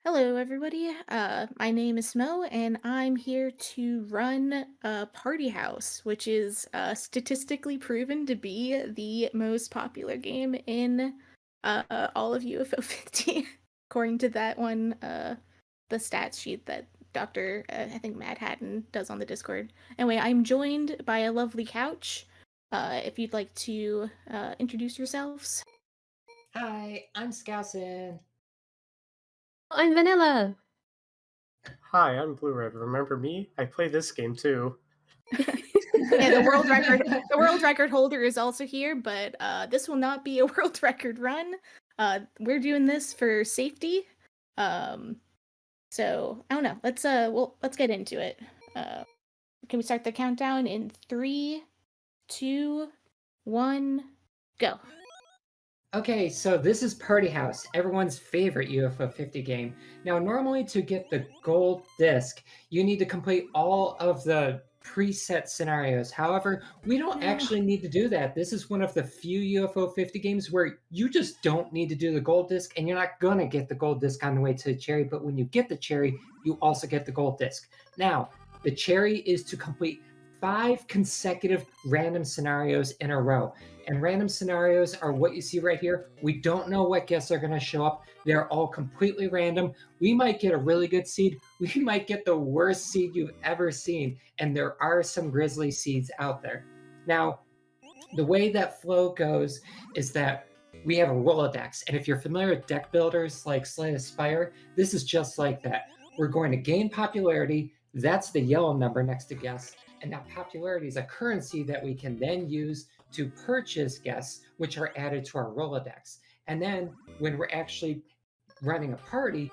Hello, everybody. My name is Smo, and I'm here to run Party House, which is statistically proven to be the most popular game in all of UFO 50, according to that one, the stats sheet that Dr. I think Mad Hatton does on the Discord. Anyway, I'm joined by a lovely couch. If you'd like to introduce yourselves. Hi, I'm Scousin. I'm Vanilla. Hi, I'm BlueRed. Remember me? I play this game too. Yeah, the world record holder is also here, but this will not be a world record run. We're doing this for safety. Um, so I don't know. Let's get into it. Can we start the countdown in 3, 2, 1, go? Okay, so this is Party House, everyone's favorite UFO 50 game. Now, normally to get the gold disc, you need to complete all of the preset scenarios. However, we don't actually need to do that. This is one of the few UFO 50 games where you just don't need to do the gold disc, and you're not gonna get the gold disc on the way to the cherry, but when you get the cherry, you also get the gold disc. Now, the cherry is to complete 5 consecutive random scenarios in a row. And random scenarios are what you see right here. We don't know what guests are going to show up. They're all completely random. We might get a really good seed. We might get the worst seed you've ever seen. And there are some grisly seeds out there. Now, the way that flow goes is that we have a Rolodex. And if you're familiar with deck builders like Slay the Spire, this is just like that. We're going to gain popularity. That's the yellow number next to guests. And that popularity is a currency that we can then use to purchase guests, which are added to our Rolodex. And then when we're actually running a party,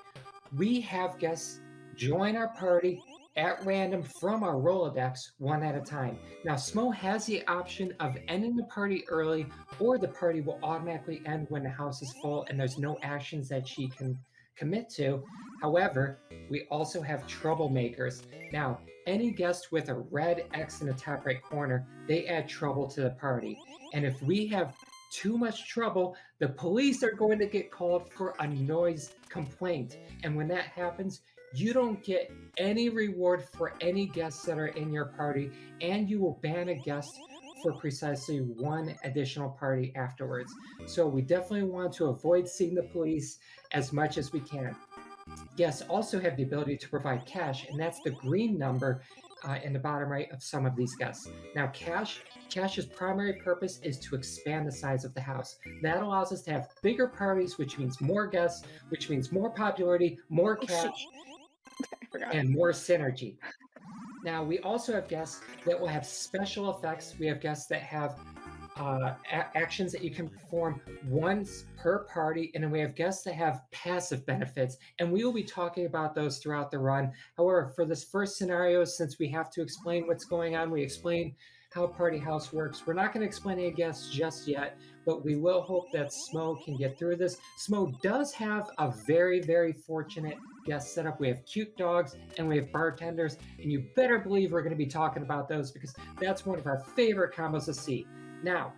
we have guests join our party at random from our Rolodex one at a time. Now, Smo has the option of ending the party early, or the party will automatically end when the house is full and there's no actions that she can commit to. However, we also have troublemakers. Now, any guest with a red X in the top right corner, they add trouble to the party. And if we have too much trouble, the police are going to get called for a noise complaint. And when that happens, you don't get any reward for any guests that are in your party, and you will ban a guest for precisely one additional party afterwards. So we definitely want to avoid seeing the police as much as we can. Guests also have the ability to provide cash, and that's the green number in the bottom right of some of these guests. Now, cash's primary purpose is to expand the size of the house. That allows us to have bigger parties, which means more guests, which means more popularity, more cash, and more synergy. Now, we also have guests that will have special effects. We have guests that have actions that you can perform once per party, and then we have guests that have passive benefits, and we will be talking about those throughout the run. However, for this first scenario, since we have to explain what's going on, we explain how Party House works. We're not going to explain any guests just yet, but we will hope that Smo can get through this. Smo does have a very, very fortunate guest setup. We have cute dogs and we have bartenders, and you better believe we're going to be talking about those because that's one of our favorite combos to see. Now,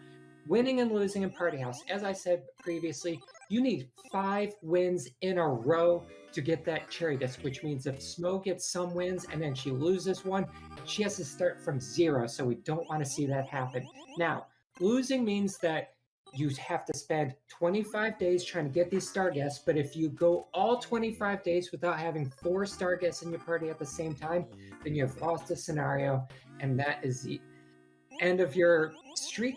winning and losing in Party House, as I said previously, you need 5 wins in a row to get that cherry disc, which means if Smo gets some wins and then she loses one, she has to start from 0, so we don't want to see that happen. Now, losing means that you have to spend 25 days trying to get these star guests, but if you go all 25 days without having 4 star guests in your party at the same time, then you have lost a scenario, and that is the end of your streak.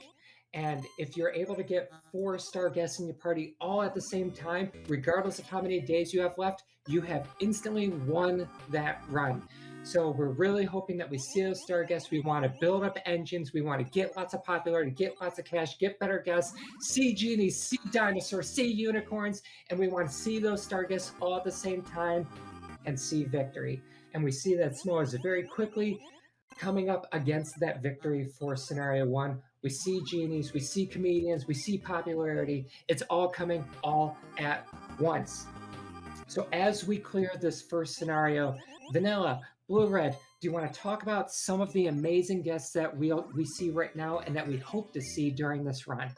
And if you're able to get 4 star guests in your party all at the same time, regardless of how many days you have left, you have instantly won that run. So we're really hoping that we see those star guests. We want to build up engines. We want to get lots of popularity, get lots of cash, get better guests, see genies, see dinosaurs, see unicorns, and we want to see those star guests all at the same time and see victory. And we see that Smo is very quickly coming up against that victory for scenario 1. We see genies, we see comedians, we see popularity. It's all coming all at once. So as we clear this first scenario, Vanilla, BlueRed, do you want to talk about some of the amazing guests that we see right now and that we hope to see during this run?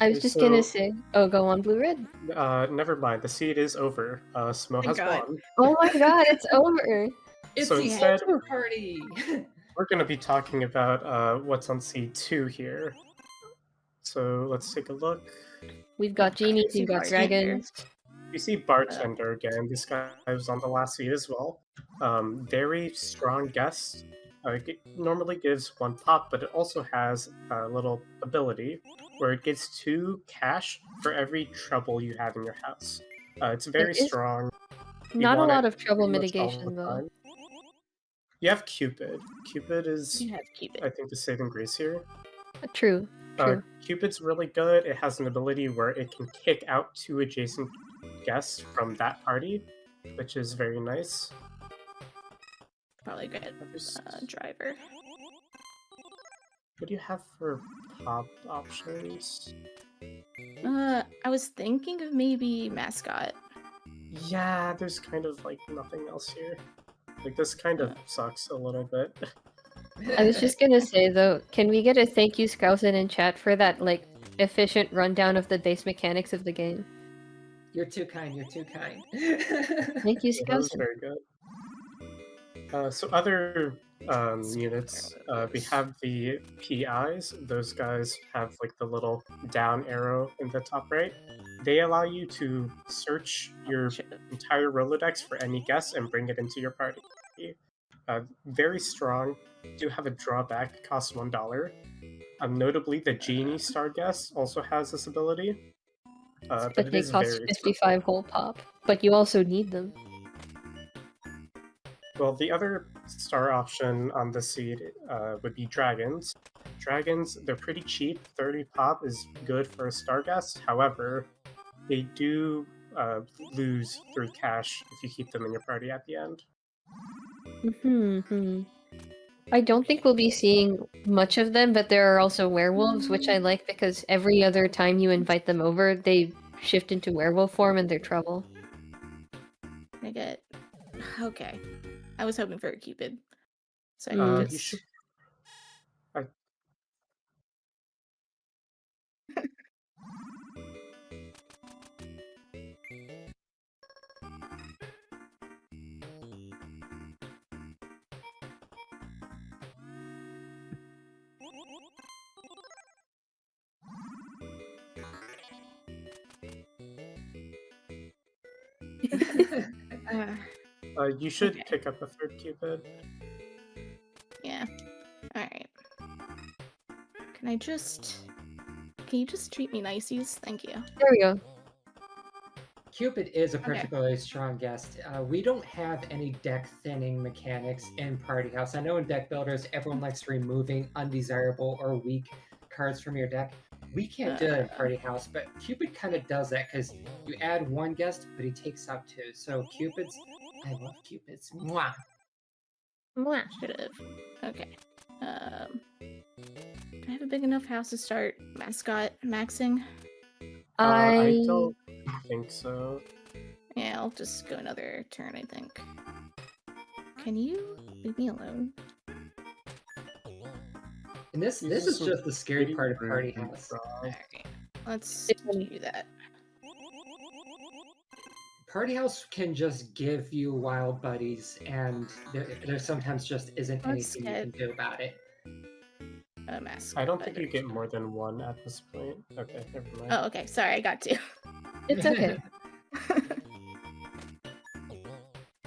I was Okay, just gonna so say, oh, go on, BlueRed. never mind. The seed is over. Smo Thank has God. won. Oh my god, it's over. It's So the instead, Ultra Party! we're going to be talking about what's on seed 2 here. So let's take a look. We've got genies, See we've got bartender. dragons. You see Bartender again. This guy was on the last seed as well. Very strong guest. Normally gives 1 pop, but it also has a little ability where it gives 2 cash for every trouble you have in your house. It's There very is strong. You not a want lot it of trouble pretty much all the mitigation, though. time. You have Cupid. Cupid is, You have Cupid. I think, the saving grace here. True, true. Cupid's really good. It has an ability where it can kick out 2 adjacent guests from that party, which is very nice. Probably good driver. What do you have for pop options? I was thinking of maybe mascot. Yeah, there's kind of like nothing else here. Like this kind of sucks a little bit. I was just gonna say, though, can we get a thank you, Scousin, in chat for that, like, efficient rundown of the base mechanics of the game? You're too kind, you're too kind. Thank you, Yeah, that was Scousin. very good. So other units, we have the PIs. Those guys have like the little down arrow in the top right. They allow you to search your entire Rolodex for any guests and bring it into your party. Very strong. Do have a drawback. It costs $1. Notably, the Genie Star guest also has this ability, but But it they is cost very expensive. 55 whole pop. But you also need them. Well, the other star option on the seed would be dragons. Dragons, they're pretty cheap. 30 pop is good for a star guest. However, they do lose 3 cash if you keep them in your party at the end. I don't think we'll be seeing much of them, but there are also werewolves, which I like because every other time you invite them over, they shift into werewolf form and they're trouble. I get. Okay. I was hoping for a Cupid. So I Mm. can You just. should. You should Okay. pick up a 3rd Cupid. Yeah. Alright. Can you just treat me niceys? Thank you. There we go. Cupid is a particularly strong guest. We don't have any deck thinning mechanics in Party House. I know in deck builders, everyone likes removing undesirable or weak cards from your deck. We can't do that in Party House, but Cupid kind of does that because you add 1 guest, but he takes out 2. So Cupids, I love Cupids. Mwah! Mwah. Should've. Okay. Do I have a big enough house to start mascot maxing? I don't think so. Yeah, I'll just go another turn, I think. Can you leave me alone? And this is just the scary part of Party House. Alright. Let's do that. Party House can just give you wild buddies, and there sometimes just isn't anything you can do about it. A mask. I don't think you get more than 1 at this point. Okay, never mind. Oh, okay. Sorry, I got 2. It's okay.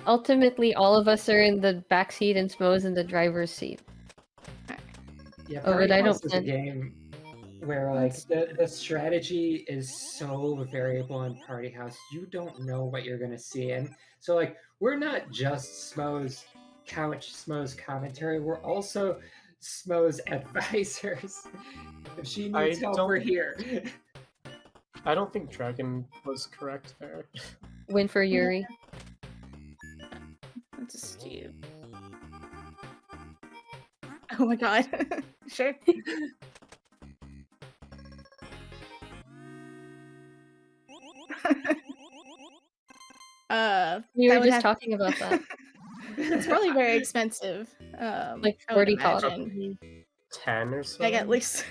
Ultimately, all of us are in the backseat and Smo's in the driver's seat. Yeah, Oh, Party but I House don't is a game where like the strategy is so variable in Party House. You don't know what you're gonna see, and so like we're not just Smo's couch, Smo's commentary. We're also Smo's advisors. If she needs help, we're here. I don't think Dragon was correct there. Win for Yuri. Let's just do. Oh my god. Sure. We were just talking about that. It's probably very expensive. Like I would 40 pop. imagine. 10 or so. Like at least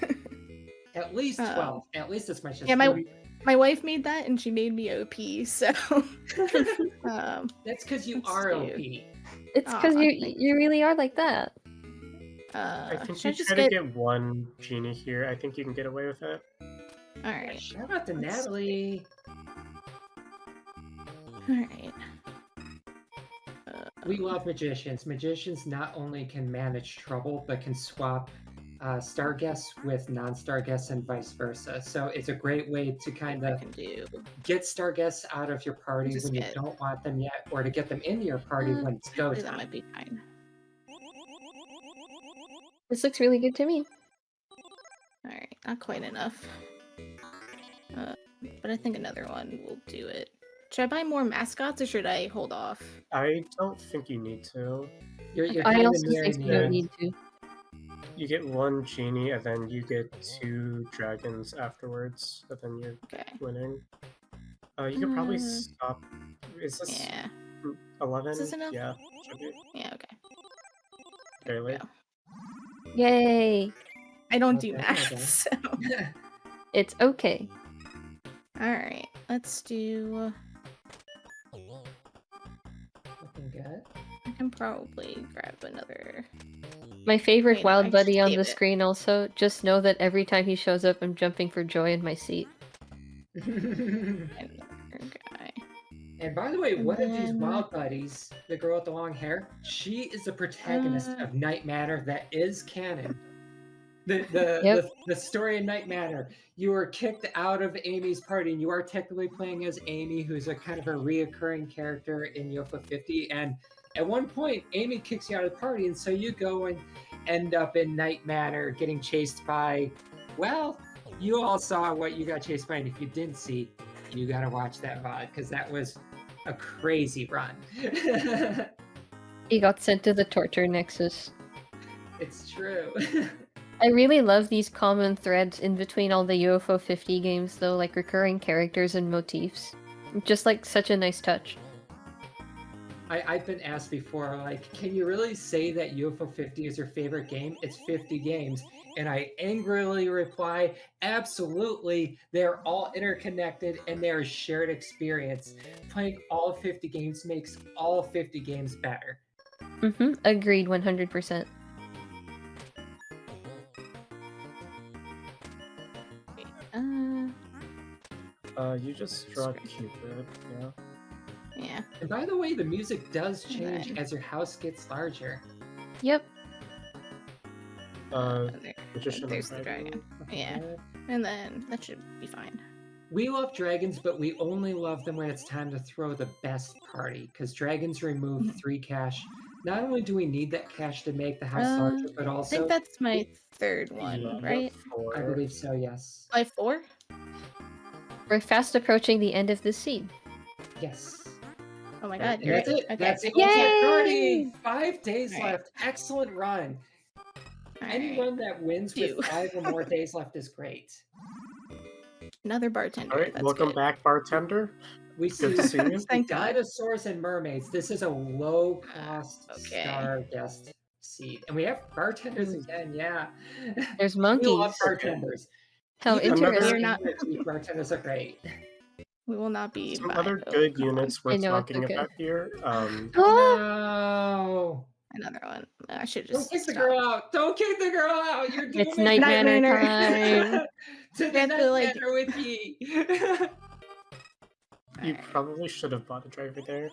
At least 12. At least as much as Yeah, 30. my wife made that and she made me OP, so That's because you let's are do. OP. It's because Aw, you really are like that. I think should I you just try to get get one genie here. I think you can get away with it. alright. Shout out to Let's- Natalie. Alright. We love magicians. Magicians not only can manage trouble, but can swap star guests with non-star guests and vice versa. So it's a great way to kind I of can do. get star guests out of your party Just when you get- don't want them yet, or to get them into your party when it's go That time. might be fine. This looks really good to me. Alright, not quite enough. But I think another one will do it. Should I buy more mascots or should I hold off? I don't think you need to. You're I kind of also nearing think the you don't end. need to. You get one genie, and then you get 2 dragons afterwards, and then you're Okay. winning. You could probably Mm. stop. Is this Yeah. 11? Is this enough? Yeah, should be. Yeah, okay. Barely. go. Yay! I don't do Okay, math, okay. so. It's okay. Alright, let's do. Looking good. I can probably grab another. My favorite Wait, no, I wild should buddy on save the it. screen also, just know that every time he shows up, I'm jumping for joy in my seat. Another guy. And by the way, And one of these then- wild buddies, the girl with the long hair, she is the protagonist of Night Manor that is canon. The story of Night Manor. You were kicked out of Amy's party, and you are technically playing as Amy, who's a kind of a reoccurring character in UFO 50. And at one point, Amy kicks you out of the party, and so you go and end up in Night Manor, getting chased by. Well, you all saw what you got chased by, and if you didn't see, you gotta watch that VOD because that was a crazy run. He got sent to the torture nexus. It's true. I really love these common threads in between all the UFO 50 games though, like recurring characters and motifs. Just like such a nice touch. I've been asked before, like, can you really say that UFO 50 is your favorite game? It's 50 games. And I angrily reply, absolutely, they're all interconnected and they're a shared experience. Playing all 50 games makes all 50 games better. Agreed 100%. You just draw Cupid, yeah. Yeah. And by the way, the music does And change then- as your house gets larger. Yep. Magician There's and the dragon. Yeah. Okay. And then that should be fine. We love dragons, but we only love them when it's time to throw the best party, because dragons remove 3 cash. Not only do we need that cash to make the house larger, but I also think that's my third one, Yeah, right? I believe so, yes. By 4? We're fast approaching the end of this seed. Yes. Oh my god, And you're that's right. it. Okay. That's it. Yay! Party! 5 days All right. left. Excellent run. Any Alright. run that wins Two. with 5 or more days left is great. Another bartender. Alright, That's welcome good. back, bartender. We Good to see you. Thank God. dinosaurs and mermaids. This is a low-cost Okay. star guest seed. And we have bartenders again, yeah. There's We monkeys. love bartenders. How Even another- interesting. We're not- bartenders are great. We will not be Some buying other oh, good come on. units I we're know, it's talking okay. about here. Oh! No! Another one. I should Don't just kick the stop. girl out! Don't kick the girl out! You're doing It's Night Manor time. To the have Night to, like- Manor with ye! You Alright. probably should have bought a driver there,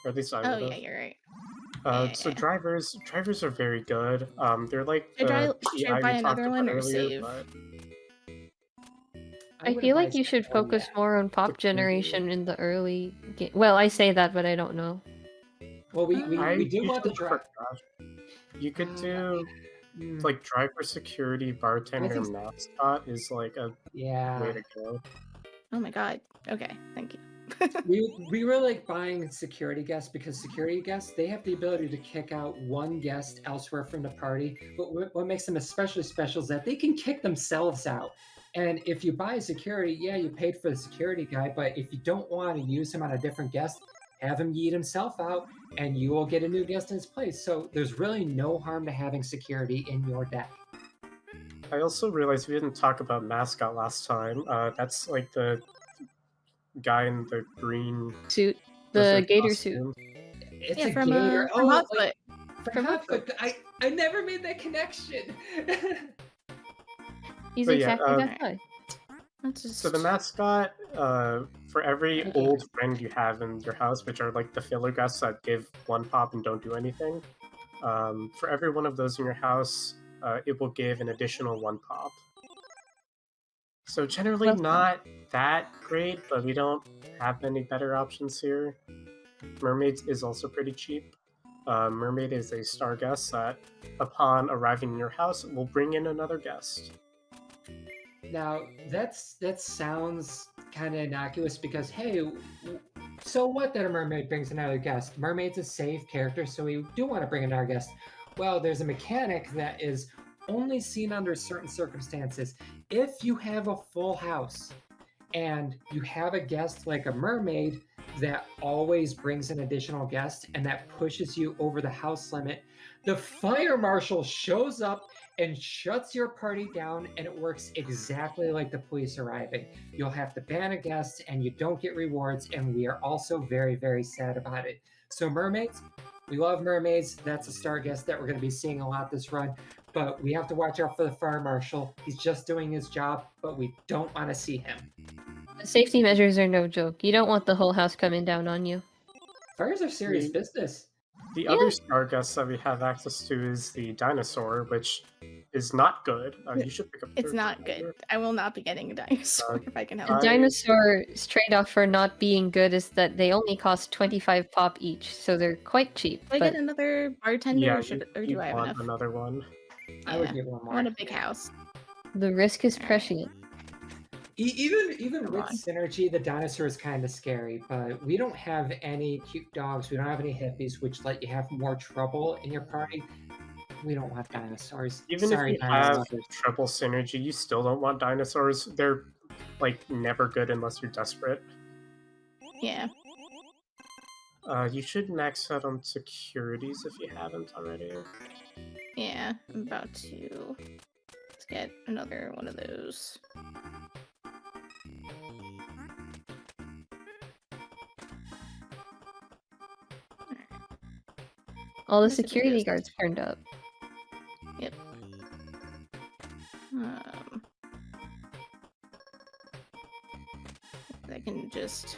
or at least I Oh would yeah, have. you're right. So yeah. drivers are very good. They're like Should I PI buy we talked another one about or earlier, save? but I would feel like advise you should California. focus more on pop Depending. generation in the early game. Well, I say that, but I don't know. Well, we I do want to usually drive. forgot. You could do Mm, like driver, security, bartender, think- mascot is like a way yeah. to go. Oh my god. Okay, thank you. We really like buying security guests because security guests, they have the ability to kick out one guest elsewhere from the party. But what makes them especially special is that they can kick themselves out. And if you buy security, yeah, you paid for the security guy, but if you don't want to use him on a different guest, have him yeet himself out and you will get a new guest in his place. So there's really no harm to having security in your deck. I also realized we didn't talk about mascot last time. That's like the guy in the green Suit, the lizard gator suit. costume. It's Yeah, a from gator. from Oh, Hotfoot. from From Hotfoot. I never made that connection. He's But yeah, exactly that guy. That's just... so the mascot, for every old friend you have in your house, which are like the filler guests that give one pop and don't do anything, for every one of those in your house, it will give an additional one pop. So generally Well, not that great, but we don't have any better options here. Mermaids is also pretty cheap. Mermaid is a star guest that, upon arriving in your house, will bring in another guest. Now that sounds kind of innocuous because hey, so what that a mermaid brings another guest? Mermaid's a safe character, so we do want to bring another guest. Well, there's a mechanic that is only seen under certain circumstances. If you have a full house and you have a guest like a mermaid that always brings an additional guest and that pushes you over the house limit, the fire marshal shows up and shuts your party down, and it works exactly like the police arriving. You'll have to ban a guest and you don't get rewards, and we are also very, very sad about it. So mermaids, we love mermaids. That's a star guest that we're going to be seeing a lot this run, but we have to watch out for the fire marshal. He's just doing his job, but we don't want to see him. The safety measures are no joke. You don't want the whole house coming down on you. Fires are serious The- business. The Yeah. other star guest that we have access to is the dinosaur, which is not good. You should pick up. It's not good. I will not be getting a dinosaur if I can help The it. dinosaur's trade-off for not being good is that they only cost 25 pop each, so they're quite cheap. Do I But get another bartender, Yeah, or you do I have want enough? another one. I would Yeah. get one I more. want a big house. the risk is prescient. Even Come with on. synergy, the dinosaur is kind of scary, but we don't have any cute dogs. We don't have any hippies, which let you have more trouble in your party. We don't want dinosaurs. Even Sorry, if you have dinosaurs. triple synergy, you still don't want dinosaurs. They're like never good unless you're desperate. Yeah. You should max out on securities if you haven't already. Yeah. I'm about to... Let's get another one of those. All the Where's the security biggest? guards turned up. Yep. I can just...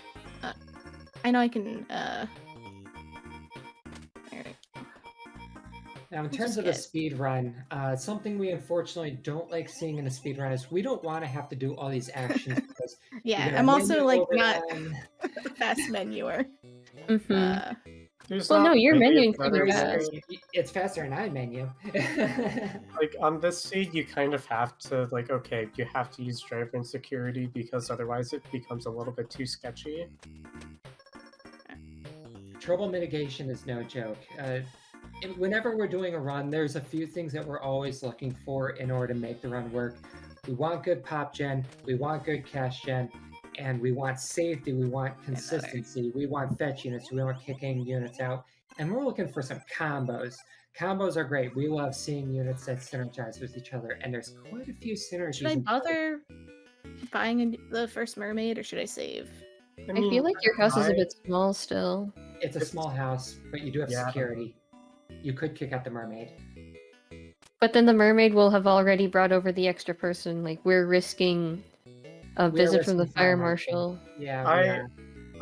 I know I can... There we go. Now, in Let's terms just of the get- speed run, something we unfortunately don't like seeing in a speed run is we don't want to have to do all these actions because you're Yeah, gonna I'm also menu like over not them. a fast menuer. Mm-hmm. There's Well, no, not you're really a menuing pretty better fast. way. It's faster than I menu. Like on this speed, you kind of have to okay, you have to use driver and security because otherwise it becomes a little bit too sketchy. Trouble mitigation is no joke. Whenever we're doing a run, there's a few things that we're always looking for in order to make the run work. We want good pop gen, we want good cash gen, and we want safety, we want consistency, we want fetch units, we want kicking units out, and we're looking for some combos. Combos are great. We love seeing units that synergize with each other, and there's quite a few synergies. Should I in play. bother buying the first mermaid, or should I save? I feel like your house is a bit small still. It's a small house, but you do have Yeah. security. You could kick out the mermaid. But then the mermaid will have already brought over the extra person. Like, we're risking a We are visit from the risking fire fire marshal. Yeah, I we are.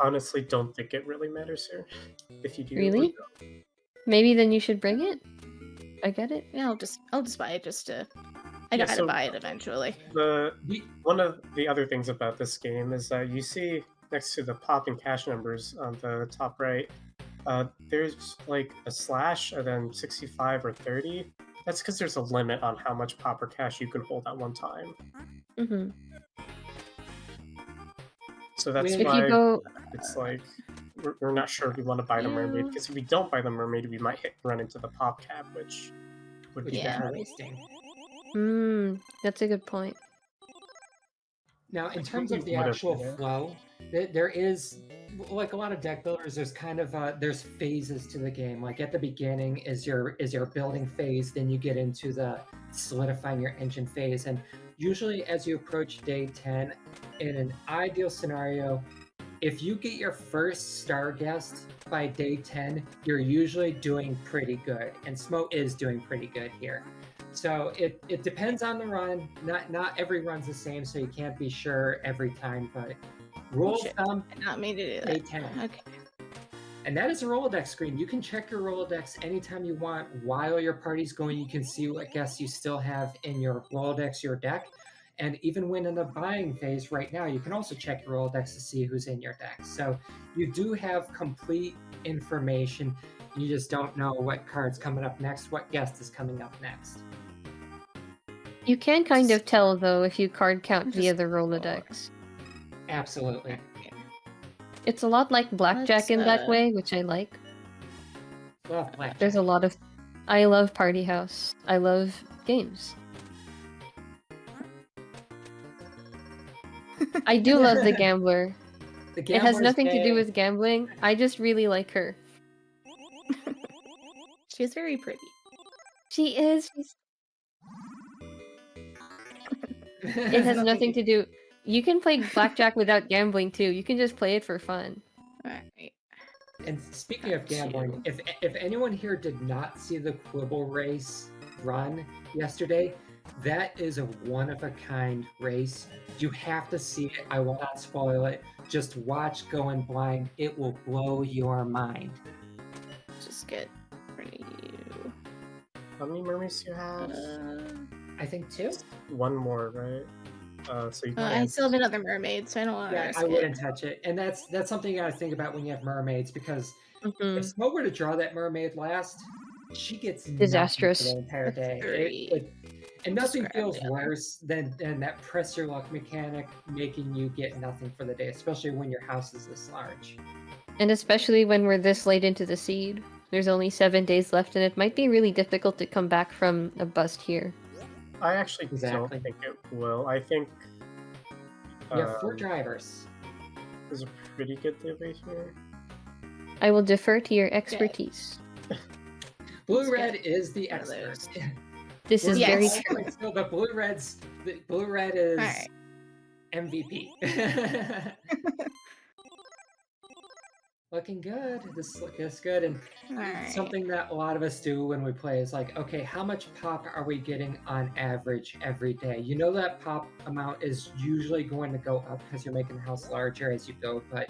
honestly don't think it really matters here. If you do, Really? Maybe then you should bring it? I get it. Yeah, I'll just buy it just to... I Yeah, gotta so- buy it eventually. One of the other things about this game is that you see next to the pop and cash numbers on the top right, there's like a slash and then 65 or 30. That's because there's a limit on how much pop or cash you can hold at one time. Mm-hmm. So that's If If why you go, it's like we're not sure if we want to buy the mermaid, Yeah. because if we don't buy the mermaid, we might run into the pop cap, which would be Yeah. bad. Wasting. that's a good point. Now, in I terms think of we the would've actual been there. flow, there is, like a lot of deck builders, there's kind of there's phases to the game. Like at the beginning is your building phase, then you get into the solidifying your engine phase. And usually as you approach day 10, in an ideal scenario, if you get your first star guest by day 10, you're usually doing pretty good. And Smo is doing pretty good here. So it depends on the run. Not every run's the same, so you can't be sure every time, but rule of thumb, I not mean to do day that. 10. Okay. And that is a Rolodex screen. You can check your Rolodex anytime you want while your party's going. You can see what guests you still have in your Rolodex, your deck. And even when in the buying phase right now, you can also check your Rolodex to see who's in your deck. So you do have complete information. You just don't know what card's coming up next, what guest is coming up next. You can kind of tell, though, if you card count Just via the Rolodex. Absolutely. It's a lot like Blackjack in that Let's, way, which I like. Love Blackjack. There's a lot of... I love Party House. I love games. I do love the Gambler. The It has Gambler's nothing to do Day. with gambling. I just really like her. She's very pretty. She is. It has nothing to do... You can play Blackjack without gambling, too. You can just play it for fun. Alright. And speaking of gambling, if anyone here did not see the Quibble race run yesterday, that is a one-of-a-kind race. You have to see it. I will not spoil it. Just watch Going Blind. It will blow your mind. Just get rid of you. How many mermaids do you have? I think 2. One more, right? So you I still have another mermaid, so I don't want to Yeah, risk I it. wouldn't touch it. And that's something you got to think about when you have mermaids, because if Smo were to draw that mermaid last, she gets Disastrous. nothing for the entire day. And nothing feels worse than that press your luck mechanic making you get nothing for the day, especially when your house is this large. And especially when we're this late into the seed. There's only 7 days left, and it might be really difficult to come back from a bust here. I actually Exactly. don't think it will. I think You have 4 drivers. there's a pretty good debate here. I will defer to your expertise. BlueRed is the expert. This is very true. So the BlueRed is Alright. MVP. Looking good. This looks good, and Alright. something that a lot of us do when we play is like, okay, how much pop are we getting on average every day? You know that pop amount is usually going to go up because you're making the house larger as you go, but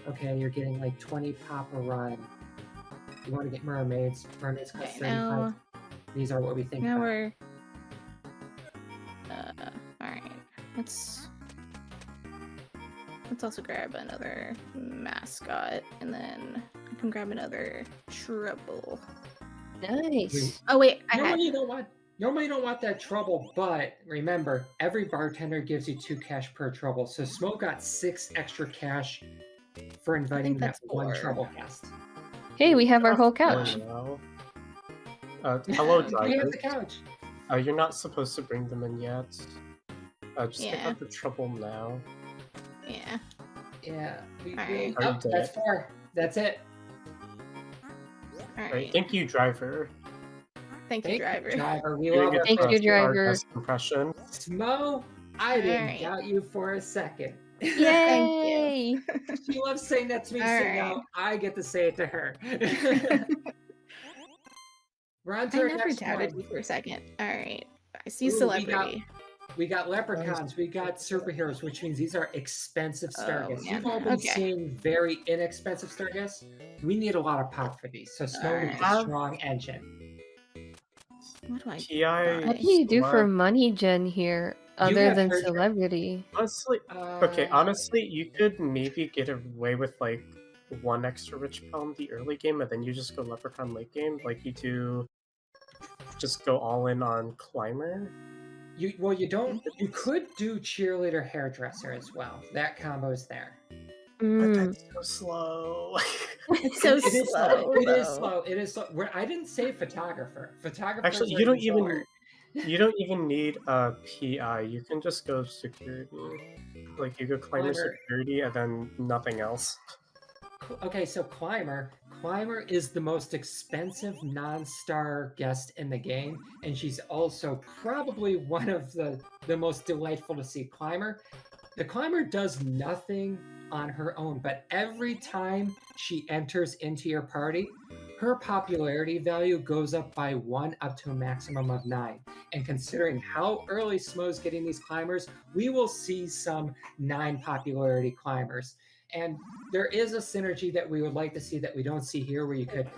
okay, you're getting like 20 pop a run. You want to get mermaids. Mermaids cost Okay, 35. now, These are what we think now about. we're... alright. Let's also grab another mascot, and then I can grab another trouble. Nice. Oh wait, I had... Normally you don't want that trouble, but remember, every bartender gives you 2 cash per trouble. So Smoke got 6 extra cash for inviting that that's one 4. trouble guest. Hey, we have our whole Oh, couch. no. Hello, We have drivers. the couch. You're not supposed to bring them in yet. Just pick Yeah. up the trouble now. Yeah. Yeah. Alright. Oh, that's 4. That's it. Alright. Right, thank you, driver. Thank you, driver. Driver. We You love get it. Thank to you, see our driver. best impression. Smo, I didn't Alright. doubt you for a second. Yay! She loves saying that to me, so Alright. now I get to say it to her. We're on to I our never next doubted one. you for a second. Alright. I see Ooh, celebrity. We got leprechauns, we got superheroes, which means these are expensive star Oh, guests. man. You've all been Okay. seeing very inexpensive star guests. We need a lot of pop for these, so Snow needs a Alright. strong engine. What do I TI. What do you do for Slug. money gen here, other have than her dra- celebrity? Honestly, okay, honestly, you could maybe get away with like 1 extra rich palm the early game, and then you just go leprechaun late game. Like you do, just go all in on climber. You could do cheerleader hairdresser as well. That combo is there. But that's so slow. It's so It is slow. It is though. slow. It is slow. I didn't say photographer. Photographer. Actually, you don't even need a PI. You can just go security. Like you go climber Climber. security and then nothing else. Okay, so climber climber is the most expensive non-star guest in the game, and she's also probably one of the most delightful to see. The climber does nothing on her own, but every time she enters into your party, her popularity value goes up by 1 up to a maximum of 9. And considering how early Smo's getting these climbers, we will see some 9 popularity climbers. And there is a synergy that we would like to see that we don't see here, where you could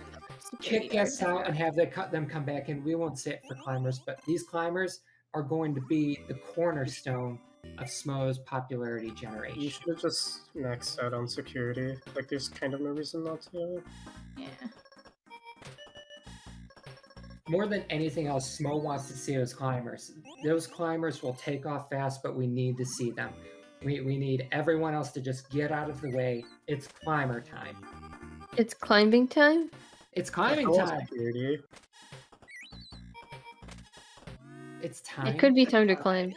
kick guests out and have them come back in. We won't say it for climbers, but these climbers are going to be the cornerstone of Smo's popularity generation. You should have just maxed out on security. Like, there's kind of no reason not to. Yeah. More than anything else, Smo wants to see those climbers. Those climbers will take off fast, but we need to see them. We need everyone else to just get out of the way. It's climber time. It's climbing time? It's climbing time. Security. It's time. It could be time to climb.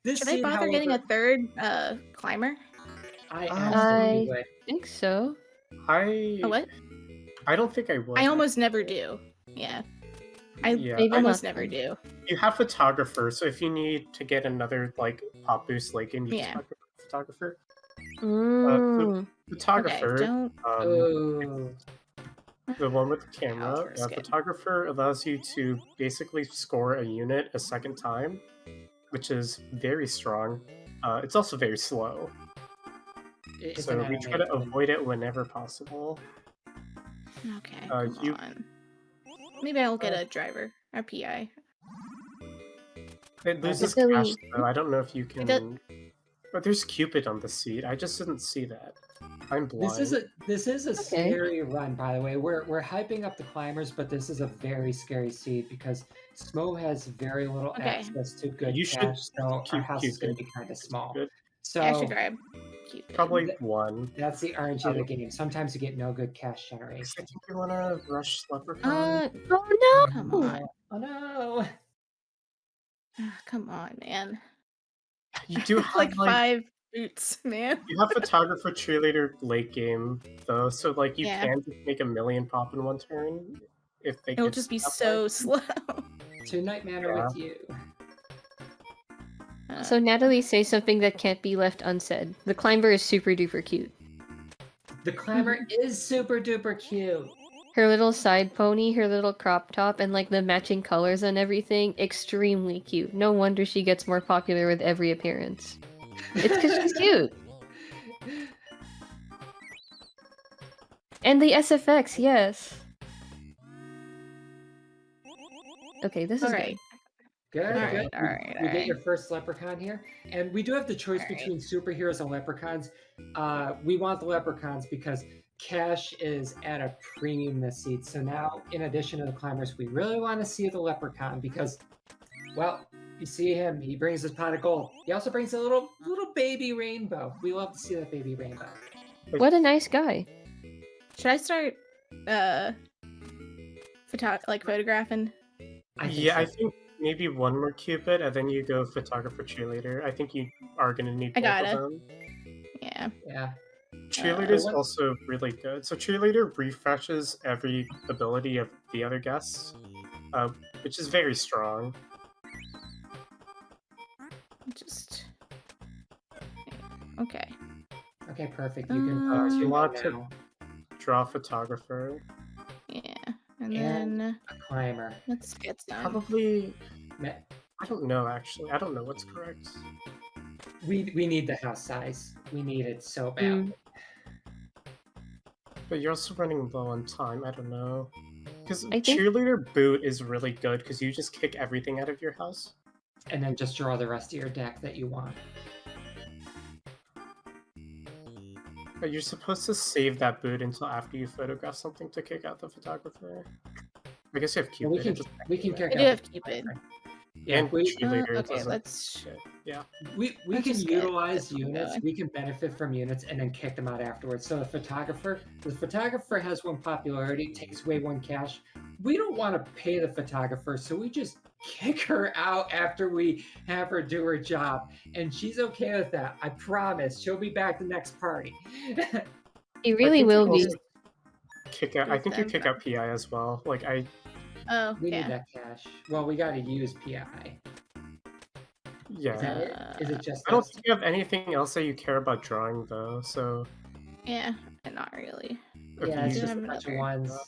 Should I bother getting a third climber? I absolutely would. Think so. A what? I don't think I would. I almost never do. Yeah. I almost never do. You have photographer, so if you need to get another like pop boost late game, you just talk about photographer. Photographer. Okay, the one with the camera. Photographer allows you to basically score a unit a second time, which is very strong. It's also very slow. So we try to avoid it whenever possible. Okay, come on. Maybe I'll get a driver, or PI. It loses cash, though. I don't know if you can... But there's Cupid on the seat. I just didn't see that. I'm blind. This is a scary run, by the way. We're hyping up the climbers, but this is a very scary seed because Smo has very little access to good cash, so our house is going to be kind of small. So I should grab Cupid. Probably 1. That's the RNG of the game. Sometimes you get no good cash generation. I think you want to rush Leprechaun. Oh no! Come on. Oh no! Come on, man. You do have like 5 boots, man. You have photographer cheerleader late game though, so like you can just make a million pop in one turn if they. It'll just be so slow. To Night Manor with you. So Natalie says something that can't be left unsaid. The climber is super duper cute. The climber is super duper cute. Her little side pony, her little crop top, and like the matching colors and everything, extremely cute. No wonder she gets more popular with every appearance. It's because she's cute. And the SFX, yes. Okay, this is good. Good. All right. We get your first leprechaun here. And we do have the choice between superheroes and leprechauns. We want the leprechauns because cash is at a premium this seed. So now, in addition to the climbers, we really want to see the leprechaun because, well, you see him, he brings his pot of gold. He also brings a little baby rainbow. We love to see that baby rainbow. What a nice guy. Should I start photographing? I think maybe one more Cupid, and then you go photographer cheerleader. I think you are going to need both of them. Yeah. Cheerleader is also really good. So cheerleader refreshes every ability of the other guests, which is very strong. Okay. Okay, perfect. You can you want to draw photographer. Yeah. And then a climber. Let's get some. Probably. I don't know, actually. I don't know what's correct. We need the house size. We need it so bad. But you're also running low on time. I don't know. Because cheerleader boot is really good because you just kick everything out of your house. And then just draw the rest of your deck that you want. But you're supposed to save that boot until after you photograph something to kick out the photographer. I guess you have Cupid. We can kick out. I do have Cupid. Yeah, and cheerleader. Okay, let's. Yeah. We can utilize units. We can benefit from units and then kick them out afterwards. So the photographer has 1 popularity, takes away 1 cash. We don't want to pay the photographer, so we just kick her out after we have her do her job, and she's okay with that. I promise. She'll be back the next party. He really will be. kick out. I boot think you them kick from- out PI as well. Like Oh, We need yeah. that cash. Well, we gotta use PI. yeah. Is that it? Is it just I don't those? think you have anything else that you care about drawing though. So Yeah, not really. okay, Yeah, you it's do just have a bunch of another. ones.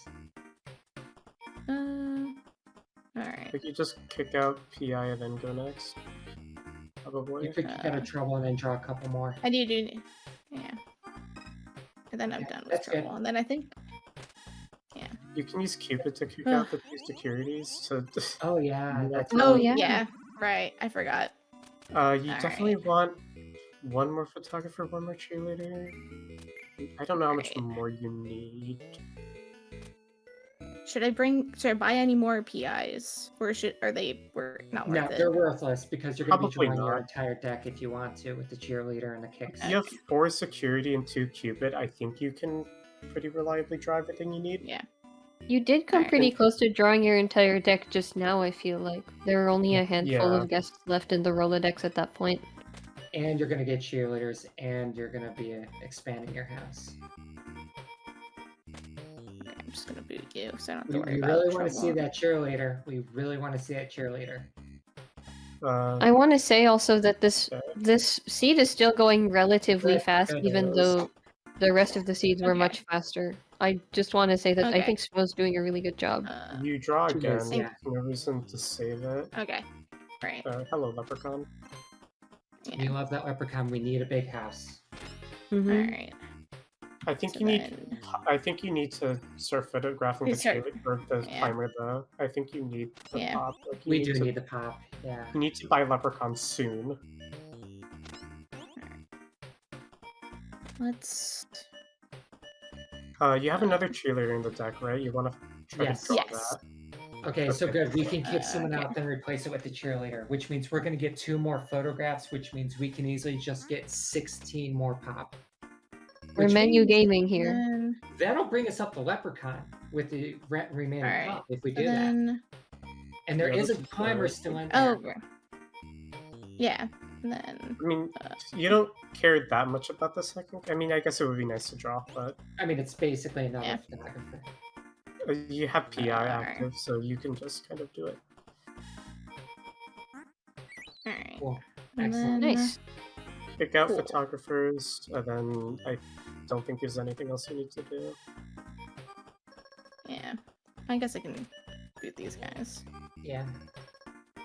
Alright. like you just kick out PI and then go next. Probably. You could kick out of trouble and then draw a couple more. I do, yeah. And then I'm Okay, done with that's good. trouble. And then I think, You can use Cupid to kick out the two securities. So Oh yeah, that's Oh, right. yeah. yeah, right. I forgot. you definitely want one more photographer, one more cheerleader. I don't know how much Right. more you need. Should I buy any more PIs, or are they not No, worth it? they're worthless because you're going to be Probably drawing your not. entire deck if you want to with the cheerleader and the kicks. If you have 4 security and 2 Cupid, I think you can pretty reliably draw everything you need. Yeah. You did come Alright. pretty close to drawing your entire deck just now, I feel like. There are only a handful Yeah. of guests left in the Rolodex at that point. And you're going to get cheerleaders and you're going to be expanding your house. Okay, I'm just gonna boot you, so I don't have We, to worry we about really want to see trouble. that cheerleader. We really want to see that cheerleader. I want to say also that Okay. this seed is still going relatively Good, fast, good. even though the rest of the seeds were Okay. much faster. I just want to say that I Okay. think Smo's doing a really good job. You draw She again. is, yeah. There's no reason to save it. Okay. Right. Hello, Leprechaun. We Yeah. love that leprechaun. We need a big house. Mhm. Alright. I think So you need. then- I think you need to start photographing the Start- cheerleader or the yeah. timer though. I think you need the Yeah. pop. Like you We need do to, need the pop. Yeah. You need to buy Leprechaun soon. Let's. You have another cheerleader in the deck, right? You want to try Yes. to draw Yes. that. Okay, so Okay. good. We can kick someone okay. out, then replace it with the cheerleader, which means we're going to get 2 more photographs, which means we can easily just get 16 more pop. We're Which menu means gaming here. Then, that'll bring us up the leprechaun with the remaining Alright, pop if we so do that. then, And there Yeah, is a this is timer good. still in there. oh, yeah. And then, I mean, you don't care that much about the second. I mean, I guess it would be nice to draw, but I mean, it's basically another Yeah. photographer. you have PI Alright. active, so you can just kind of do it. alright. Cool. And Excellent. then, Nice. Pick out Cool. photographers, and then I don't think there's anything else you need to do. Yeah. I guess I can boot these guys. Yeah.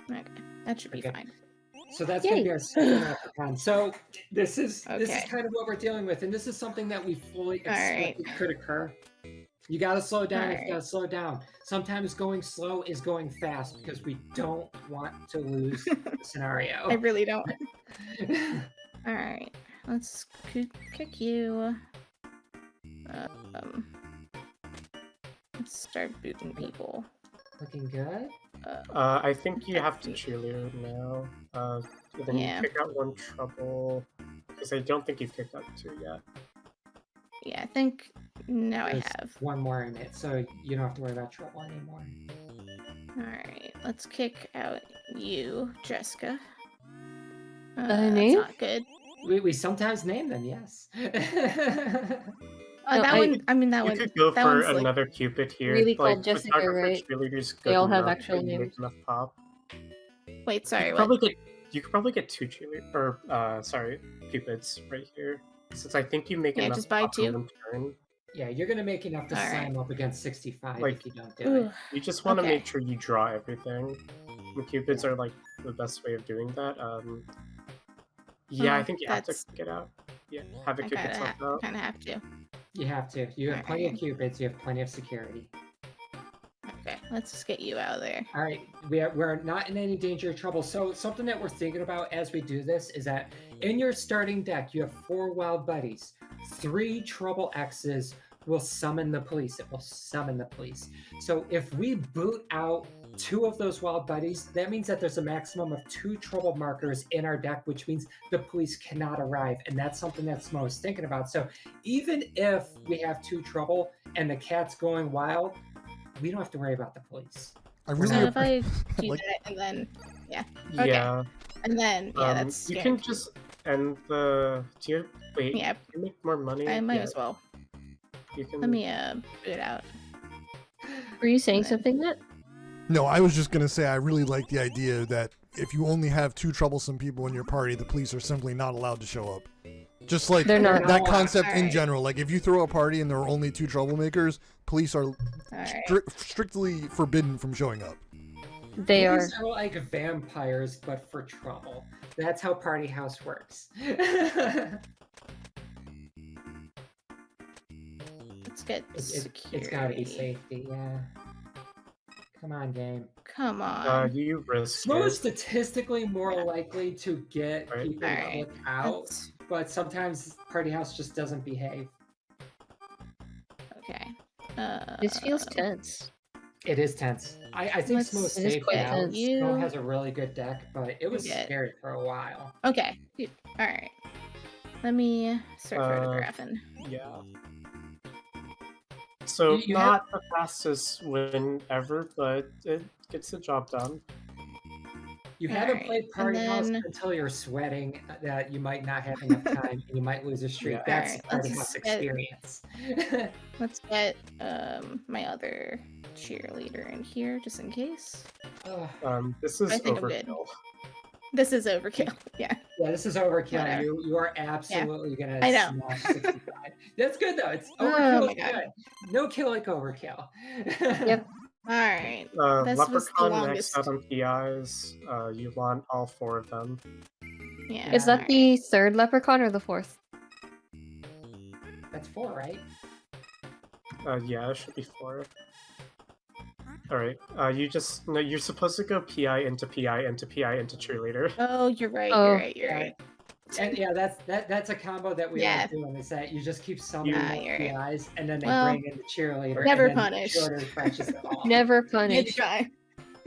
Okay. That should be Okay. fine. So that's going to Yay. be our second leprechaun. So this is Okay. kind of what we're dealing with, and this is something that we fully Alright. expected could occur. You got to slow down. Alright. You got to slow down. Sometimes going slow is going fast because we don't want to lose the scenario. I really don't. Alright. Let's kick you. Let's start booting people. Looking good. I think you have to cheerleader now. Then Yeah. you kick out 1 trouble, because I don't think you've kicked out 2 yet. Yeah, I think now I There's have. one more in it, so you don't have to worry about trouble anymore. Alright, let's kick out you, Jessica. name? That's not good. We sometimes name them, yes. No, That I- one, I mean, that You one. could go that for one's, like, another Cupid here. really like, called Jessica, photographer, right? cheerleader's They good all have enough, actual but you make names. enough pop. Wait, sorry, You what? could probably get 2 cheerleaders, or sorry, Cupids right here. Since I think you make Yeah, enough just buy pop in 2. 1 turn. Yeah, you're gonna make enough to Alright. slam up against 65 Like, if you don't do it. Ugh. You just want to Okay. make sure you draw everything. And Cupids are like the best way of doing that. Yeah, I think you have to that's- get out. Yeah, have a I Cupid kinda, help out. kinda have to. You have to. You have plenty of Alright. cupids. You have plenty of security. Okay, let's just get you out of there. All right, we're not in any danger or trouble. So something that we're thinking about as we do this is that in your starting deck, you have 4 wild buddies. 3 trouble X's will summon the police. It will summon the police. So if we boot out 2 of those wild buddies, that means that there's a maximum of 2 trouble markers in our deck, which means the police cannot arrive. And that's something that Smo is thinking about. So even if we have 2 trouble and the cat's going wild, we don't have to worry about the police. I really So if I do like- that and then, Okay. Yeah. and then, yeah, that's you scary. can just end the. Do you wait? Yeah, You make more money. I might Yeah. as well. You can. Let me put it out. Were you saying Then- something, Matt? No, I was just gonna say I really like the idea that if you only have 2 troublesome people in your party, the police are simply not allowed to show up. Just like They're not. that concept in Alright. general. Like if you throw a party and there are only 2 troublemakers, police are Alright. strictly forbidden from showing up. They are. These are like vampires, but for trouble. That's how Party House works. Let's get security. It's gotta be safety, yeah. Come on, game. Come on. You risk Smo is it. statistically more likely to get Right. people to Alright. click out, Let's- but sometimes Party House just doesn't behave. Okay. This feels tense. It is tense. I think Let's- Smo's It is safe quite now. tense. Smo has a really good deck, but it was Okay. scary for a while. Okay. All right. Let me start photographing. Yeah. So You not the fastest win ever, but it gets the job done. You haven't Alright, played Party and House then- until you're sweating that you might not have enough time and you might lose a streak. Yeah. That's Alright, Party let's House get- experience. Let's get my other cheerleader in here just in case. Ugh. This is I think I'm good. overkill. This is overkill. Yeah. Yeah, this is overkill. Whatever. You are absolutely gonna I know. smash 65. That's good though. It's Oh overkill my is God. good. No kill like overkill. Yep. All right. This was the Leprechaun longest. maxed out on PIs. You want all 4 of them. Yeah. Is that alright. the 3rd leprechaun or the 4th? That's 4, right? Yeah, it should be 4. Alright. You're supposed to go PI into PI into PI into cheerleader. Oh, you're right. Oh. You're right. You're right. And yeah, that's a combo that we Yeah. like doing. Is that you just keep summoning Yeah, more you're right. PIs and then they Well, bring in the cheerleader. never and then punish. The cheerleader crashes them all. Never Good punished. try.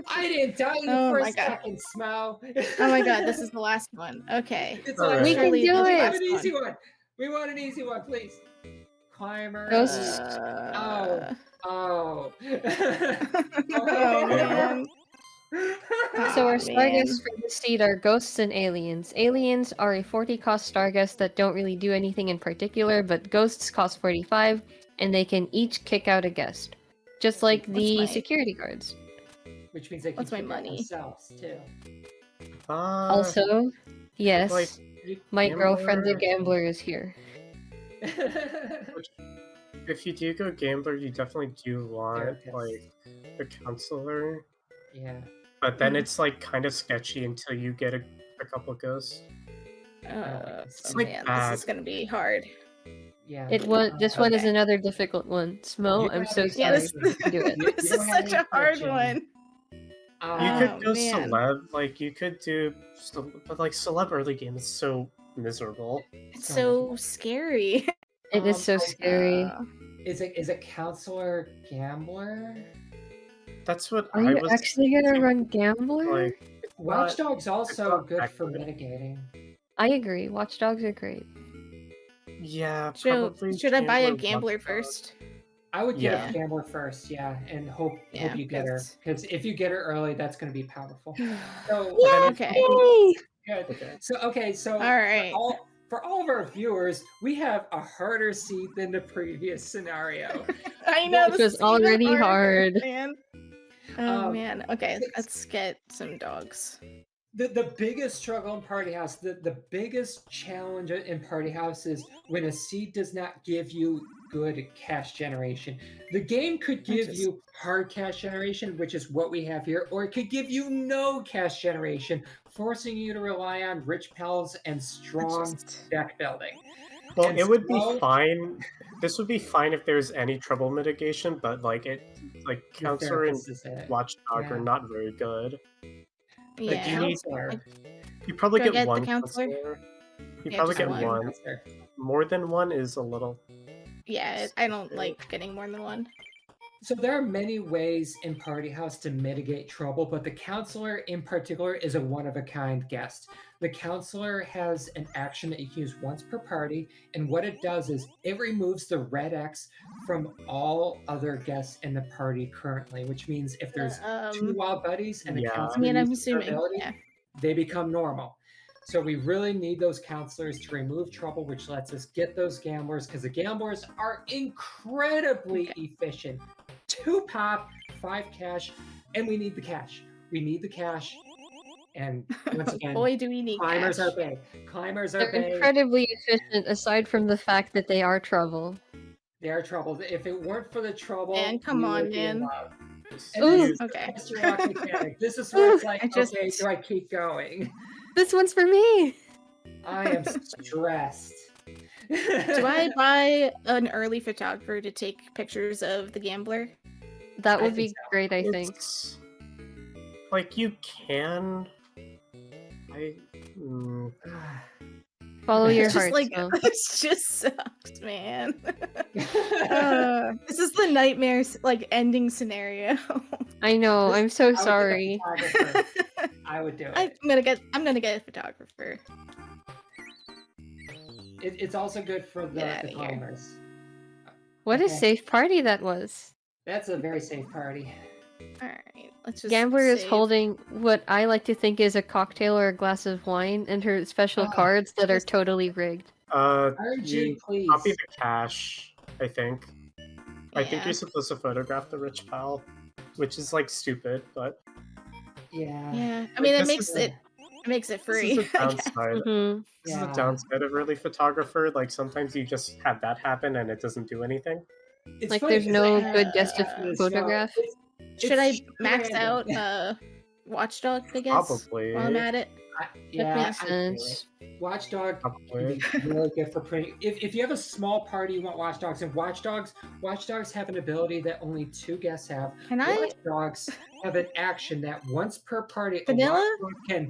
I didn't die in the Oh my first God. second, Smo. Oh my God, this is the last one. Okay. It's Alright. alright. We can Surely do this it. We last want an easy one. one. We want an easy one, please. Climber. Ghosts. Oh. Oh man. So our Oh, star man. guests for this seed are ghosts and aliens. Aliens are a 40 cost star guest that don't really do anything in particular, but ghosts cost 45, and they can each kick out a guest. Just like What's the my- security guards. Which means they can What's my kick out money? themselves too. Also, yes, like, my girlfriend the gambler. gambler is here. If you do go gambler, you definitely do want Therapist. like a counselor, Yeah. but then Mhm. it's like kind of sketchy until you get a couple ghosts. Oh like man, bad. this is gonna be hard. Yeah. This one is Okay. another difficult one. Smo, You I'm gotta so be sorry. Yeah, this, You can do it. You this don't is have such any a hard coaching. one. You Oh, could go man. celeb, like you could do, but like celeb early game is so miserable. It's so scary. It is so scary. Is it counselor gambler? That's what Are I you was actually gonna thinking, run gambler? like. it's not- Watchdog's also not good for accurate. mitigating. I agree. Watchdogs are great. Yeah, So probably. should I buy a Chamber gambler Watchdog. first? I would get Yeah. a gambler first, yeah, and hope Yeah, you get her. 'cause- Because if you get her early, that's going to be powerful. So Okay. good. So All right. for all of our viewers, we have a harder seed than the previous scenario. I know Which this was is even already harder, hard. man. Oh Um, man. Okay, six- let's get some dogs. The biggest struggle in Party House, the biggest challenge in Party House is when a seed does not give you good cash generation. The game could give is- you hard cash generation, which is what we have here, or it could give you no cash generation, forcing you to rely on rich pals and strong deck building. Well, And it would be Smo- fine. This would be fine if there's any trouble mitigation, but like Your counselor and therapist is it. watchdog Yeah. are not very good. The Yeah. you need- counselor. You probably Do I get get the one counselor? You Yeah, probably just get one. one. Counselor. More than one is a little. Yeah, I don't like getting more than one. So there are many ways in Party House to mitigate trouble, but the counselor in particular is a one-of-a-kind guest. The counselor has an action that you can use once per party, and what it does is it removes the red X from all other guests in the party currently, which means if there's two wild buddies and the Yeah. I counselor mean, I'm uses their assuming. ability, Yeah. they become normal. So we really need those counselors to remove trouble, which lets us get those gamblers, because the gamblers are incredibly efficient. 2 pop, 5 cash, and we need the cash. We need the cash. And once again, Boy, do we need climbers cash. are big. Climbers are They're big. incredibly efficient, aside from the fact that they are trouble. They are trouble. If it weren't for the trouble, Man, come we on, would be in man. love. And Ooh. this is Okay. the Mr. Rock mechanic. This is where it's like, I just- okay, do I keep going? This one's for me! I am stressed. Do I buy an early photographer to take pictures of the gambler? That I would think be so. great, I think. It's, like, you can. Follow your It's just heart, like so. it just sucks, man. This is the nightmare like ending scenario. I know, I'm so I would get a sorry. photographer. I would do it. I'm gonna get a photographer. It's also good for Get the outta here. climbers. What a Okay. safe party that was. That's a very safe party. Alright, let's just Gambler is save. holding what I like to think is a cocktail or a glass of wine, and her special Oh, cards that are just- totally rigged. RG, You please. copy the cash, I think. I think Yeah. you're supposed to photograph the rich pal, which is like stupid, but Yeah. Yeah, I mean this it makes is it this free. is the I guess. downside. Mm-hmm. This is the Yeah. downside of early photographer. Like sometimes you just have that happen and it doesn't do anything. It's Like, funny there's 'cause no I good have guest to this, photograph? Should I it's max random. out Watchdog, I guess? Probably. While I'm at it. Yeah, Makes I'd do it. sense. Watchdog can Probably. be really good for printing. If you have a small party, you want Watchdogs, and Watchdogs have an ability that only 2 guests have. Can I? Watchdogs have an action that once per party, Vanilla? a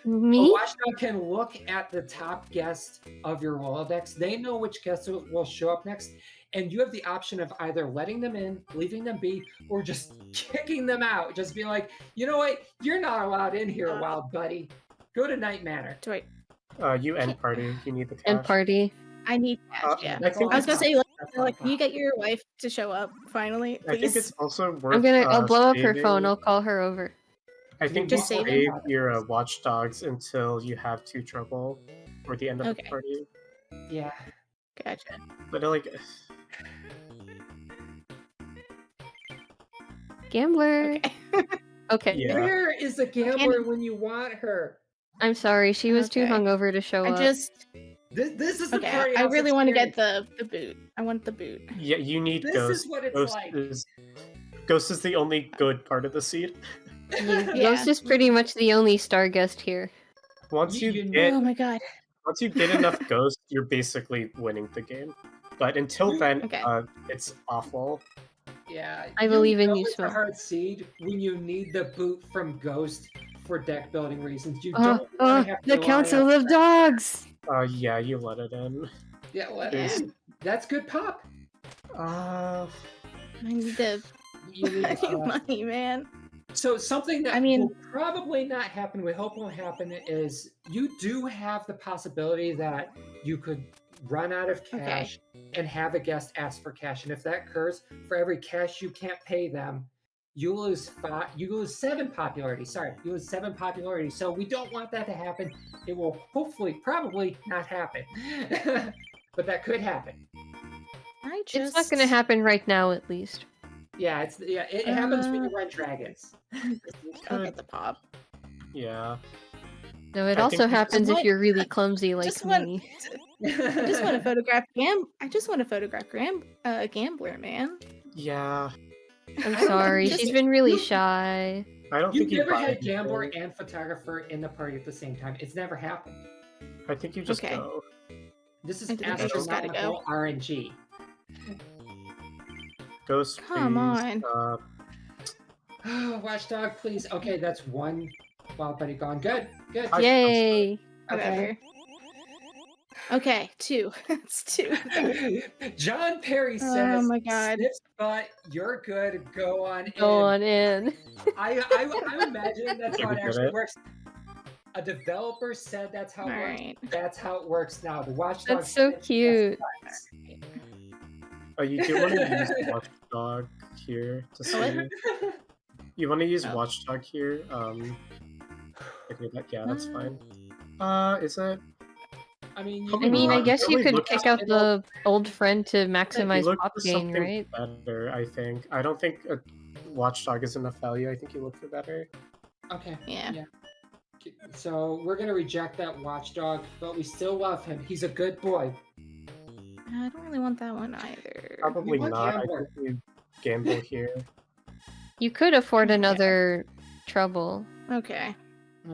Me? Watchdog can look at the top guest of your Rolodex. They know which guests will show up next, and you have the option of either letting them in, leaving them be, or just kicking them out. Just be like, you know what? You're not allowed in here, wild buddy. Go to Night Manor. Do I? You end party. You need the cash. And party. I need cash. Yeah. I think I was gonna it's- say, That's all like, I can you got. get your wife to show up finally, I think please? it's also worth. I'll blow up her saving- phone, I'll call her over. I think Just you save save it. your watchdogs until you have 2 trouble or the end of Okay. the party. Yeah. Gotcha. But like, Gambler. Okay. Okay. Yeah. Where is the gambler when you want her? I'm sorry, she was too Okay. hungover to show I up. just This is the okay. party I house really want to get experience. the boot. I want the boot. yeah, you need This Ghost. is what it's Ghost like. Ghost is the only good part of the seed. Yeah. Ghost is pretty much the only star guest here. Once you, You get Oh my god. once you get enough Ghost, you're basically winning the game. But until then, Okay. it's awful. Yeah. I believe in know you, it's a Smoke. hard seed when you need the boot from Ghost for deck building reasons. You Uh, don't want to have to the rely Council on- of Dogs! Yeah, you let it in. Yeah, well, Yes. that's good pop. Uh, I need the You need, I need money, man. So something that I mean- will probably not happen, we hope won't happen, is you do have the possibility that you could run out of cash and have a guest ask for cash. And if that occurs, for every cash you can't pay them, you lose 7 popularity. Sorry, you lose 7 popularity. So we don't want that to happen. It will hopefully, probably not happen. But that could happen. I just It's not gonna happen right now, at least. Yeah, it happens when you run dragons. I'll get the pop. yeah. No, it I also think- happens if What? you're really clumsy like Just want- me. I just want to photograph Gambler, man. Yeah. I'm sorry, Just- she's been really shy. I don't You've think you never buy had anything. gambler and photographer in the party at the same time. It's never happened. I think you just Okay. go. This is I think I just gotta astronomical RNG. Ghost, Come please. on. Watchdog, please. Okay, that's 1 wild buddy gone. Good, good. I- Yay! Whatever. Okay, 2. It's 2. John Perry says, Oh my God. Snips butt, you're good. Go on in. Go on in. I imagine that's how it Maybe actually get it. works. A developer said that's how it works. Alright. That's how it works now. The Watchdog. That's so snips cute. butts. You do want to use Watchdog here to see. What? You want to use Oh. Watchdog here. Okay, yeah, that's fine. Is it? I mean, you Probably I mean, I not. guess you Probably could look kick for- out the old friend to You maximize look pop for gain, something right? better, I think. I don't think a watchdog is enough value. I think you look for better. Okay. Yeah. So we're gonna reject that watchdog, but we still love him. He's a good boy. I don't really want that one either. Probably want not. Gambler. I think you gamble here. You could afford Yeah. another trouble. Okay.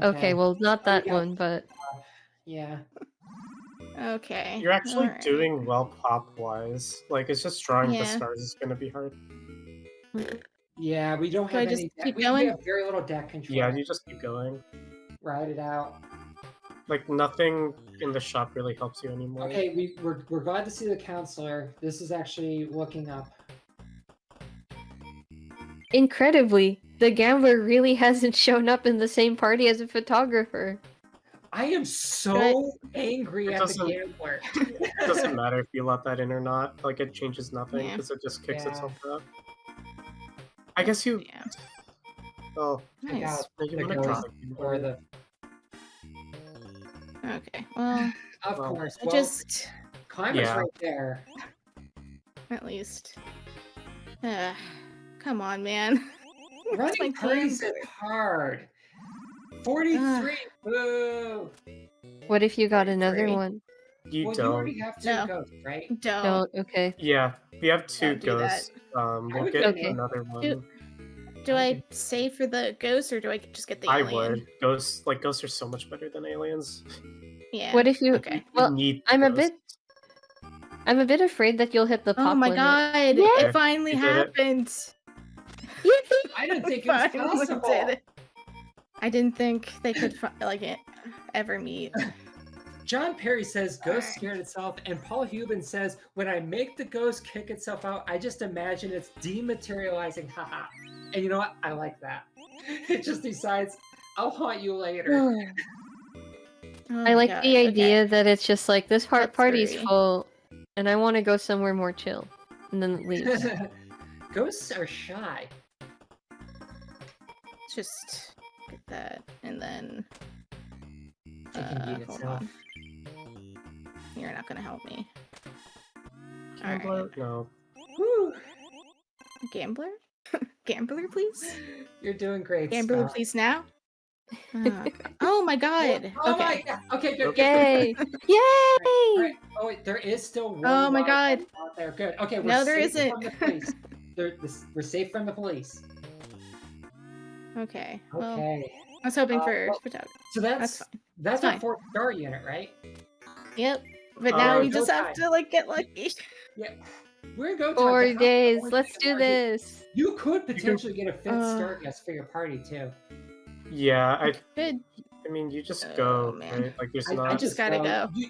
Okay, well, not So we that got- one, but Yeah. Okay. You're actually Alright. doing well pop-wise. Like, it's just drawing the Yeah. stars is gonna be hard. Yeah, we don't Do I have just any. keep We going? have very little deck control. Yeah, you just keep going. Ride it out. Like, nothing in the shop really helps you anymore. Okay, we're glad to see the counselor. This is actually looking up. incredibly, the gambler really hasn't shown up in the same party as a photographer. I am so angry It at the doesn't- gambler. It doesn't matter if you let that in or not. Like, it changes nothing Yeah. because it just kicks Yeah. itself out. I guess you. Yeah. Oh, Check Nice. out you the wanna draw ghost the or the. Okay. Well, Of Well, course. I Well, just climber's Yeah. right there. at least. Come on, man. Where's my Running parties is gambler? hard. 43. Boo. What if you got another 43. one? you Well, you don't. already have two No. ghosts, right? Don't. No, okay. Yeah, we have two Don't do that. ghosts. We'll would get get- another one. Do I save for the ghost or do I just get the I alien? would. Ghosts are so much better than aliens. Yeah. What if you? Okay. You Well, need I'm a ghosts. bit afraid that you'll hit the pop Oh my limit. god! Yeah. It finally You did it. happened. I didn't think it was Finally possible. did it. I didn't think they could ever meet. John Perry says ghost scared itself, and Paul Hubin says when I make the ghost kick itself out, I just imagine it's dematerializing. Haha. And you know what? I like that. It just decides I'll haunt you later. Oh I my like God, the okay. idea that it's just like this That's party's 3. full, and I want to go somewhere more chill, and then it leaves. Ghosts are shy. Just get that, and then It can beat hold itself. on. You're not gonna help me. Gambler? No. Woo! Gambler? Gambler, please? You're doing great. Gambler, Scott. please now? Oh my god. Oh Okay. my god. Okay, good. Yay! Good. Yay! Alright. Oh wait, there is still one. Oh my wild God. one out there. Good. Okay, we're No, there safe isn't. from the police. We're safe from the police. Okay. Well, Okay. I was hoping for well, photography. So That's that's fine. that's Fine. our 4-star unit, right? Yep. But now we go just have time. to get lucky. Yeah. We're going to 4 days. Let's do this. You could potentially get a 5th Uh. star guest for your party too. Yeah, Good. I mean, you just Oh, go, man. right? Like, there's I not just gotta go. We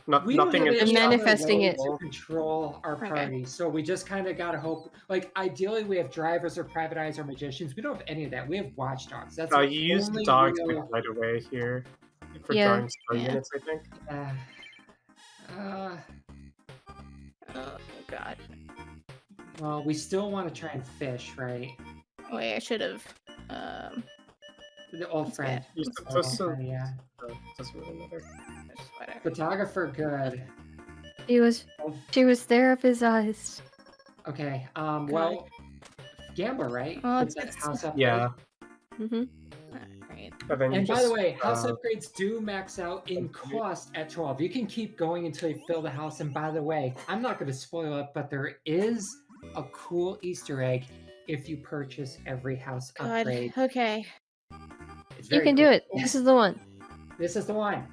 don't nothing have in any the I'm other manifesting way it. to control our Okay. party, so we just kind of gotta hope. Like, ideally, we have drivers or private eyes or magicians. We don't have any of that. We have watchdogs. That's the You use only dogs real- like, right away here for Yeah. drawing star Yeah. units, I think. Oh god. Well, we still want to try and fish, right? Wait, I should have. The old That's friend. bad. You're That's supposed to. Yeah. Doesn't really matter. Whatever. Photographer, good. She was there of his eyes. Okay. Well, gambler, right? Well, With that it's- house upgrade. Yeah, Mm-hmm. Alright. and then you And by just, the way, house uh, upgrades do max out in cost at 12. You can keep going until you fill the house. And by the way, I'm not going to spoil it, but there is a cool Easter egg if you purchase every house God. upgrade. Okay. It's You very can do cool. it. This is the one. This is the one.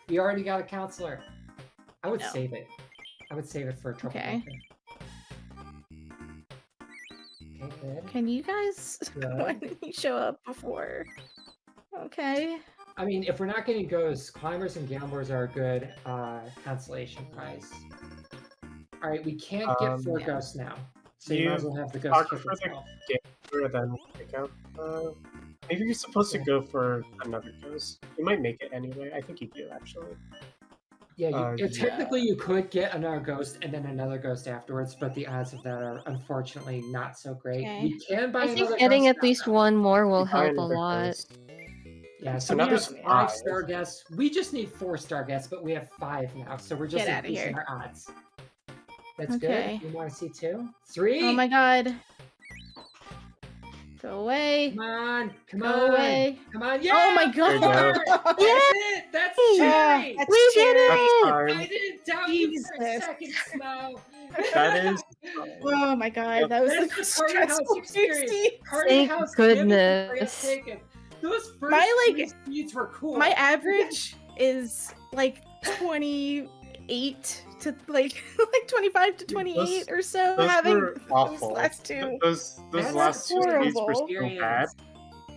We already got a counselor. I would No. save it. I would save it for a trouble. Okay. Okay, good. Can you guys? Good. Why didn't you show up before? Okay. I mean, if we're not getting ghosts, climbers and gamblers are a good consolation prize. All right, we can't get 4 Yeah. ghosts now, so you might as well have the ghost Talk kick for the itself. gambler, then pick out. Maybe you're supposed to go for another ghost. You might make it anyway. I think you do actually. Yeah, yeah. technically you could get another ghost and then another ghost afterwards, but the odds of that are unfortunately not so great. Okay. We can buy I another think getting ghost at now, least though. one more will Buy help a another lot. ghost. Yeah, So so now we have there's 5 5. star guests. We just need 4 star guests, but we have 5 now, so we're just Get outta increasing here. our odds. That's Okay. good. You want to see 2? 3? Oh my god. Go away. Come on, come Go on, away. come on! Yeah, Oh my There you go. god. That's it. That's Cherry. That's We did Cherry. That's I time. didn't doubt you for a Jesus. second, Smo. That is. Oh my god, that was the That's most the party house stressful experience. 60. Party Thank house goodness. taken. Those first My, like, 3 seeds were cool. My average is like 28 to like 25 to 28 or so. Those Having were awful. those last two. Those That's last 2 seeds were so horrible. bad.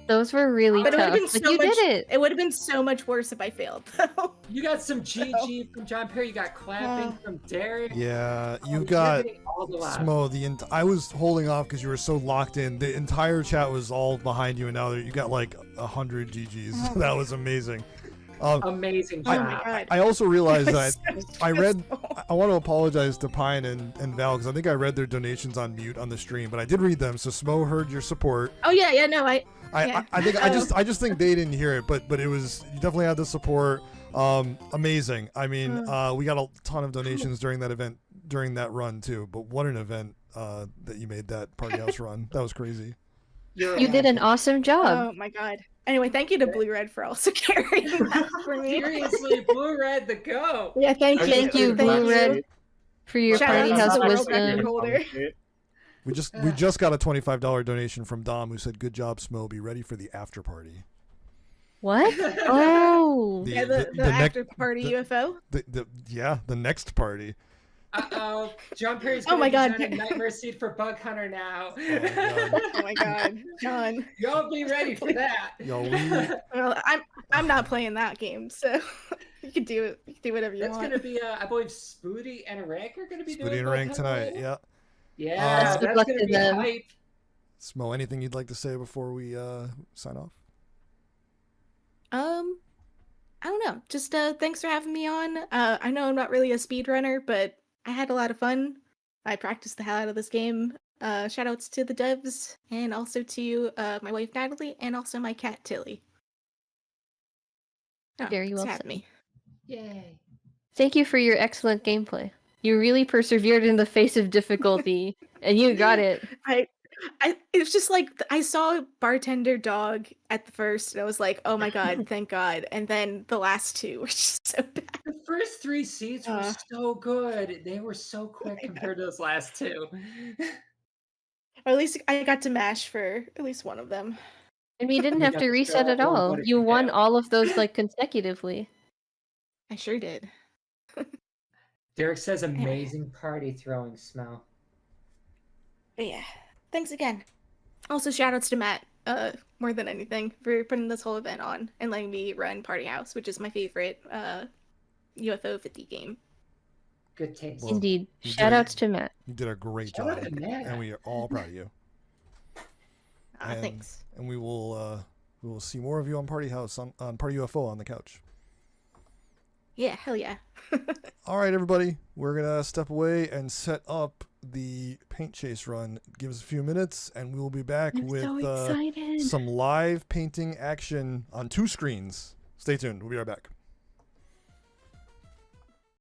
Those were really But it would have tough. been But so you much. did it. It would have been so much worse if I failed. Though. You got some GG from John Perry. You got clapping from Derek. Yeah, Oh, you you're got getting all the laughs. Smo. I was holding off because you were so locked in. The entire chat was all behind you, and now you got like 100 GGs. That was amazing. Amazing Oh job. my god. I also realized that So I read. stressful. I want to apologize to Pine and Val because I think I read their donations on mute on the stream, but I did read them. So Smo heard your support. Oh yeah, no, Yeah. I think I just think they didn't hear it, but it was, you definitely had the support. Amazing. I mean, we got a ton of donations during that event, during that run too. But what an event that you made, that party house run. That was crazy. You did an awesome job. Oh my god. Anyway, thank you to BlueRed for also carrying that for me. Seriously, BlueRed the go. Yeah, thank you. Thank you, BlueRed, for your Shout party out to house the world wisdom. record holder. We just got a $25 donation from Dom, who said, "Good job, Smo. Be ready for the after party." What? Oh. Yeah, the after party UFO. The next party. Uh-oh. John Perry's Oh my gonna god. design a nightmare seed for Bug Hunter now. Oh my god, John. Y'all be ready for that. Yo, Well, I'm not playing that game, so you can do it. You can do whatever you That's want. gonna be, I believe, Spoody and Rank are gonna be doing Spooty and Bug Rank Hunter tonight. later. Yeah. Yeah, Best of that's luck gonna to be them. hype. Smo, anything you'd like to say before we sign off? I don't know. Just thanks for having me on. I know I'm not really a speedrunner, but I had a lot of fun. I practiced the hell out of this game. Shout outs to the devs and also to my wife Natalie and also my cat Tilly. Oh, Very thanks well for having me. Yay. Thank you for your excellent gameplay. You really persevered in the face of difficulty, and you got it. It was just like I saw bartender dog at the first, and I was like, "Oh my god, thank God!" And then the last two were just so bad. The first 3 seeds were so good. They were so quick compared to those last 2. Or at least I got to mash for at least one of them. And we didn't You have got to to reset show at everyone all. what it You can won do. all of those like consecutively. I sure did. Derek says amazing party throwing smell. But yeah, thanks again. Also, shout outs to Matt, more than anything, for putting this whole event on and letting me run Party House, which is my favorite UFO 50 game. Good taste. Well, Indeed. you Shout did- outs to Matt. You did a great Shout out job, to Matt. and we are all proud of you. And- Thanks. And we will see more of you on Party House on Party UFO on the couch. Yeah, hell yeah. All right, everybody, we're gonna step away and set up the paint chase run. Give us a few minutes, and we will be back I'm with so excited. some live painting action on 2 screens. Stay tuned. We'll be right back.